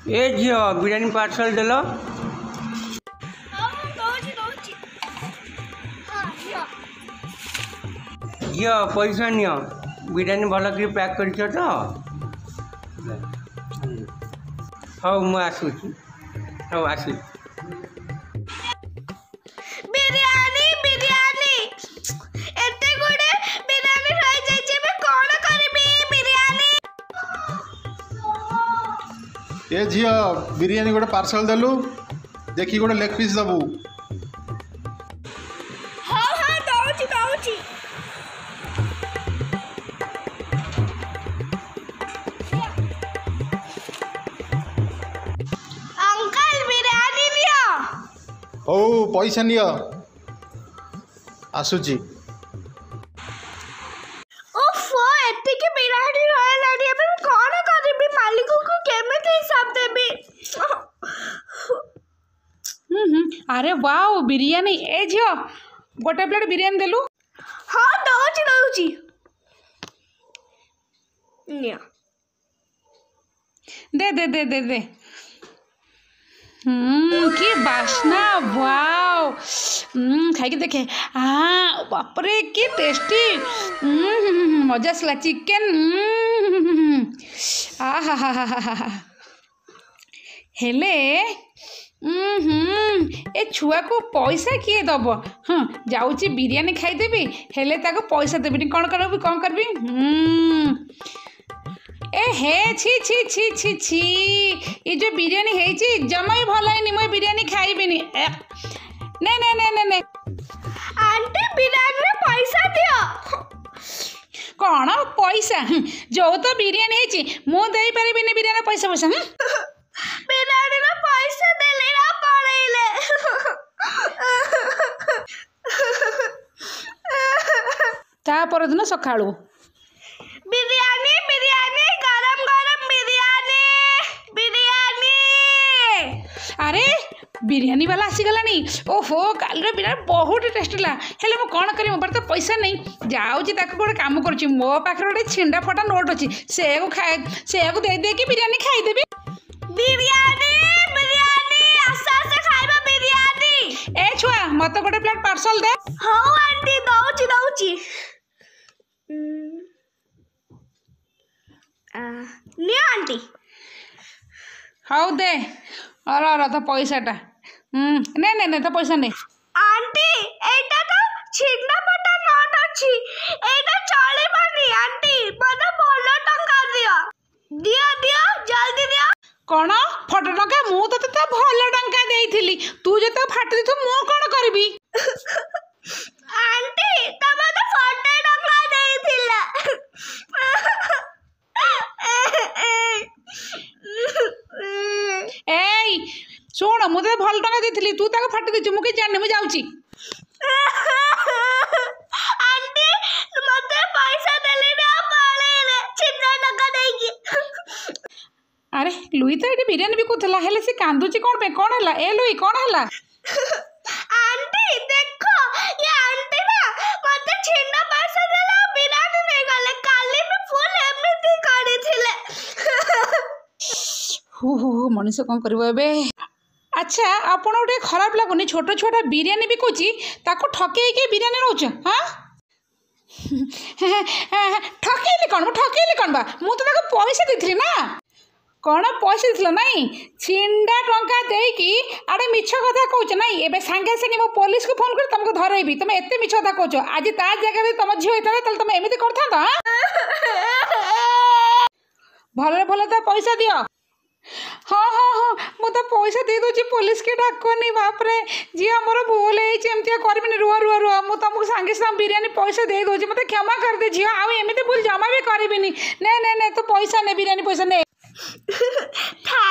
ए झील बिरियानी पार्सल देल झील पैसा नि बिरियानी भल कि पैक कर तो हाँ मुझे आसूची हाँ आस बिरयानी बिरयानी एते गुडे बिरयानी रहि जाय छै मैं कोन करबी बिरयानी ए झियो बिरियानी गोटे पार्सल देलु देखी गोटे लेग पीस दबु हां हां दउची दउची अंकल बिरयानी लियो हो पैसा नियो आसुची ओफो एते के बिरयानी रहलाडी अब कोन करबी मालिक को केमिति हिसाब देबी अरे वाओ बिरियानी ए झियो गोटे प्लेट बिरियानी देलु हां दउची दउची निया दे दे दे दे दे की बास्ना वाओ खाई के देखे हाँ बापरे की टेस्टी मजा आसला चिकेन आ हा हा हा हा हा हेले ए छुआ को पैसा किए दब हाँ जाऊँगी बिरियानी खाईदेवी हेले ताको पैसा देवी कौन करबी ए हे छी छी छी छी छी ये जो बिरियानी है जमा भी भल है मुझे बिरियानी खाइबिनी ने ने ने ने ने आंटी बिरयानी रे पैसा दियो कौन पैसा जो तो बिरियानी है मु दे पारिबिनी बिरियानी पैसा पैसा बिरयानी रे पैसा देले ना पड़ेले ता परदिन सकाळू बिरयानी बिरयानी गरम गरम बिरयानी बिरयानी अरे बिरियानी वाला आसीगलानी ओहो काल बिरियानी बहुत टेस्ट ला हेले मु कौन करी मो पास तो पैसा नहीं जाऊँगी गोटे काम करुँची मो पाखे गोटे छिंडा फटा नोट अच्छी से दे दे कि बिरियानी खाईदेवी बिरयानी बिरयानी आसा से खाइबा बिरयानी ए छुआ मत गोटे प्लेट पार्सल दे हां आंटी दउची दउची निया आंटी हाउ दे अरे तो पैसाटा ने ने ने तो पैसा नहीं आंटी एटा तो छिन्ना पटा नोट अछि एटा चलेबनी आंटी मते बोलो टंका दियो दियो दियो जल्दी दियो कौन फट टंका मु तो भल टंका देइथिली तू जते फाटी तू मु कौन करबी आंटी तमे तो फटे टंका देइथिला ए सुन मुझे भल टंका देइथिली तू ताको फाटी देछु मु के जाने मु जाउची आंटी मते पैसा देले ना पड़ेले छिन्ना टंका देगी अरे लुई तो ये बिरियानी भी कुथला हेले से कांदुची कौन पे कौन हला ए लुई कौन हला आंटी देखो ये आंटी ना मते छिन्ना पैसा देला बिरयानी नहीं गले काली में फुल एमती करी थिले हो मनीष कौन करबो एबे अच्छा आपण गोटे खराब लगुनि छोट छोटा बिरियानी भी कुची ताको ठके के बिरियानी रोच हां ठकेली कौन बा मु तो ताको पैसा देथिली ना कौन पैसा दिल नाई छिंडा टंका देकी आड़े मिछ कथा कौच नाई एबे सांगे सांगे मो पुलिस को फोन कर तुमको धरैबी तुम एते मिछ कथा कौच आज ता जगह तुम झियो होता तले तुम एमिति करथा भले भले तो पैसा दियो हाँ हाँ हाँ मु तो पैसा दे दूची पुलिस के डाकनी बापरे जी मोर भूल होमती करबिनी रुआ रुआ रुआ मु तुमको सांगे सांगे बिरियानी पैसा दे दूची मत क्षमा कर दे झील आउ एमिति भूल जमा भी करबिनी ने ने ने तो पैसा ने बिरियानी पैसा ने था